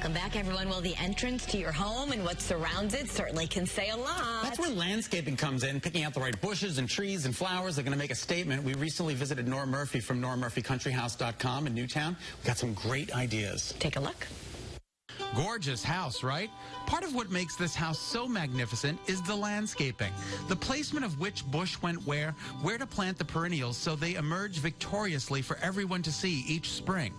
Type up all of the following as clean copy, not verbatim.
Welcome back, everyone. Well, the entrance to your home and what surrounds it certainly can say a lot. That's where landscaping comes in, picking out the right bushes and trees and flowers that are going to make a statement. We recently visited Nora Murphy from NoraMurphyCountryHouse.com in Newtown. We got some great ideas. Take a look. Gorgeous house, right? Part of what makes this house so magnificent is the landscaping. The placement of which bush went where to plant the perennials so they emerge victoriously for everyone to see each spring.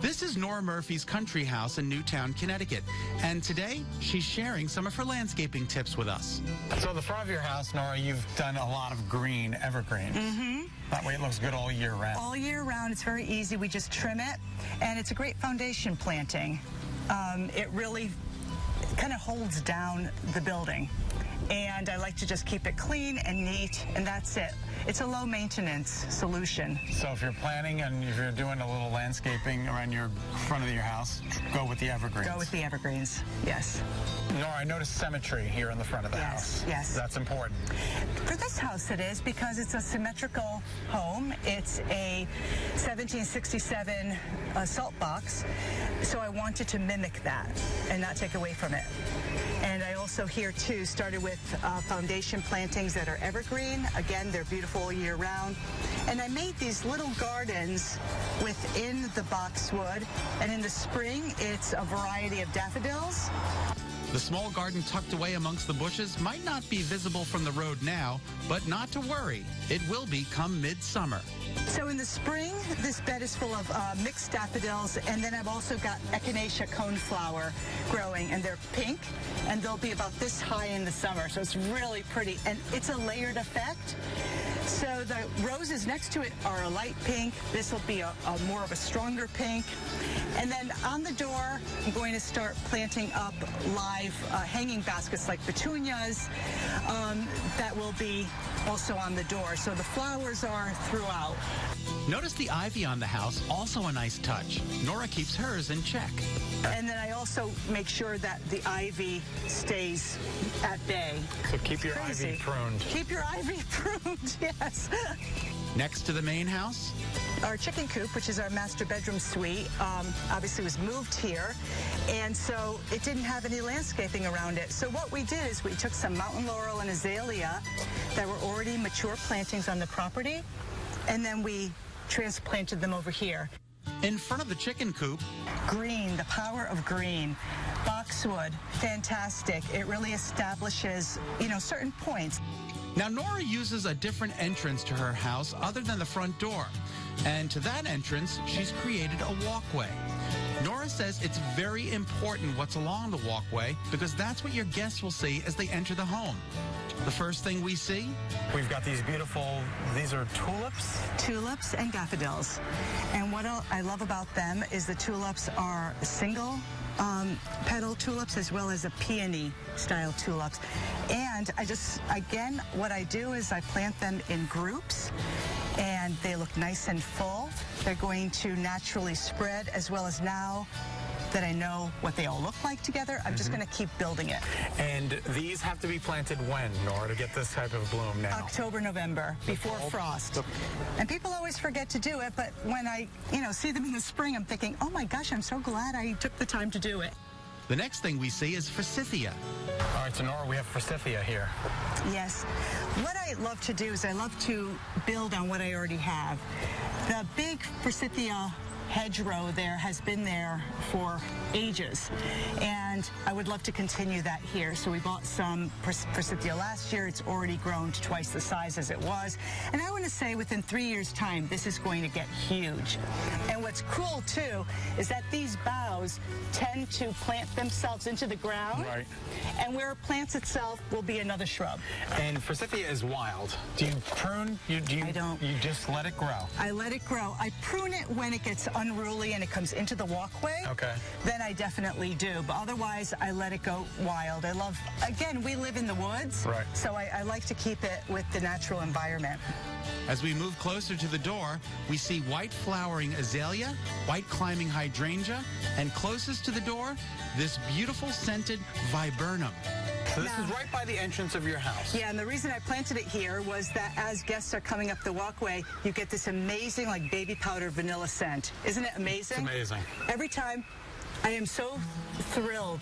This is Nora Murphy's country house in Newtown, Connecticut. And today, she's sharing some of her landscaping tips with us. So the front of your house, Nora, you've done a lot of green evergreens. That way it looks good all year round. All year round. It's very easy. We just trim it, and it's a great foundation planting. It really kind of holds down the building, and I like to just keep it clean and neat, and that's it. It's a low maintenance solution. So if you're planning and if you're doing a little landscaping around your front of your house, go with the evergreens. Go with the evergreens, yes. Nora, I noticed symmetry here in the front of the house. Yes. That's important. For this house it is, because it's a symmetrical home. It's a 1767 salt box, so I wanted to mimic that and not take away from it. And I also here too started with foundation plantings that are evergreen. Again, they're beautiful all year round. And I made these little gardens within the boxwood. And in the spring, it's a variety of daffodils. The small garden tucked away amongst the bushes might not be visible from the road now, but not to worry. It will be come midsummer. So in the spring, this bed is full of mixed daffodils, and then I've also got echinacea coneflower growing, and they're pink, and they'll be about this high in the summer, so it's really pretty, and it's a layered effect. So the roses next to it are a light pink. This will be a more of a stronger pink. And then on the door, I'm going to start planting up live hanging baskets like petunias that will be also on the door. So the flowers are throughout. Notice the ivy on the house, also a nice touch. Nora keeps hers in check. And then I also make sure that the ivy stays at bay. So keep your ivy pruned. Keep your ivy pruned, yes. Next to the main house, our chicken coop, which is our master bedroom suite, obviously was moved here, and so it didn't have any landscaping around it. So what we did is we took some mountain laurel and azalea that were already mature plantings on the property, and then we transplanted them over here. In front of the chicken coop, green, the power of green. Boxwood, fantastic. It really establishes, certain points. Now, Nora uses a different entrance to her house other than the front door. And to that entrance, she's created a walkway. Nora says it's very important what's along the walkway because that's what your guests will see as they enter the home. The first thing we see? We've got these these are tulips? Tulips and daffodils. And what I love about them is the tulips are single petal tulips as well as a peony style tulips. And again, what I do is I plant them in groups, and they look nice and full. They're going to naturally spread, as well as now that I know what they all look like together, I'm just going to keep building it. And these have to be planted when, Nora, to get this type of bloom now? October, November, before frost. And people always forget to do it, but when I, see them in the spring, I'm thinking, oh my gosh, I'm so glad I took the time to do it. The next thing we see is Forsythia. All right, so Nora, we have Forsythia here. Yes. What I love to do is I love to build on what I already have. The big Forsythia hedgerow there has been there for ages, and I would love to continue that here. So we bought some Forsythia last year. It's already grown to twice the size as it was, and I want to say within 3 years' time this is going to get huge. And what's cool too is that these boughs tend to plant themselves into the ground, right, and where it plants itself will be another shrub. And Forsythia is wild. Do you prune? I don't. You just let it grow? I let it grow. I prune it when it gets unruly and it comes into the walkway. Okay. Then I definitely do, but otherwise I let it go wild. I love, again, we live in the woods, right, so I like to keep it with the natural environment. As we move closer to the door, we see white flowering azalea, white climbing hydrangea, and closest to the door, this beautiful scented viburnum. So this is right by the entrance of your house. Yeah, and the reason I planted it here was that as guests are coming up the walkway, you get this amazing, like, baby powder vanilla scent. Isn't it amazing? It's amazing. Every time I am so thrilled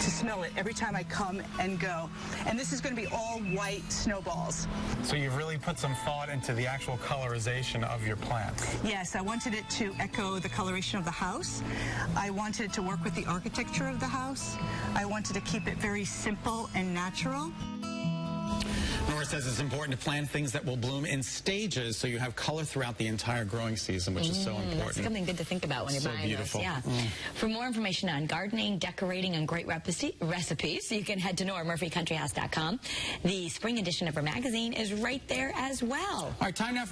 to smell it every time I come and go. And this is going to be all white snowballs. So you've really put some thought into the actual colorization of your plants. Yes, I wanted it to echo the coloration of the house. I wanted it to work with the architecture of the house. I wanted to keep it very simple and natural. Nora says it's important to plant things that will bloom in stages so you have color throughout the entire growing season, which is so important. That's something good to think about when you're buying beautiful. this. Yeah. For more information on gardening, decorating, and great recipes, you can head to NoraMurphyCountryHouse.com. The spring edition of our magazine is right there as well. All right, time now for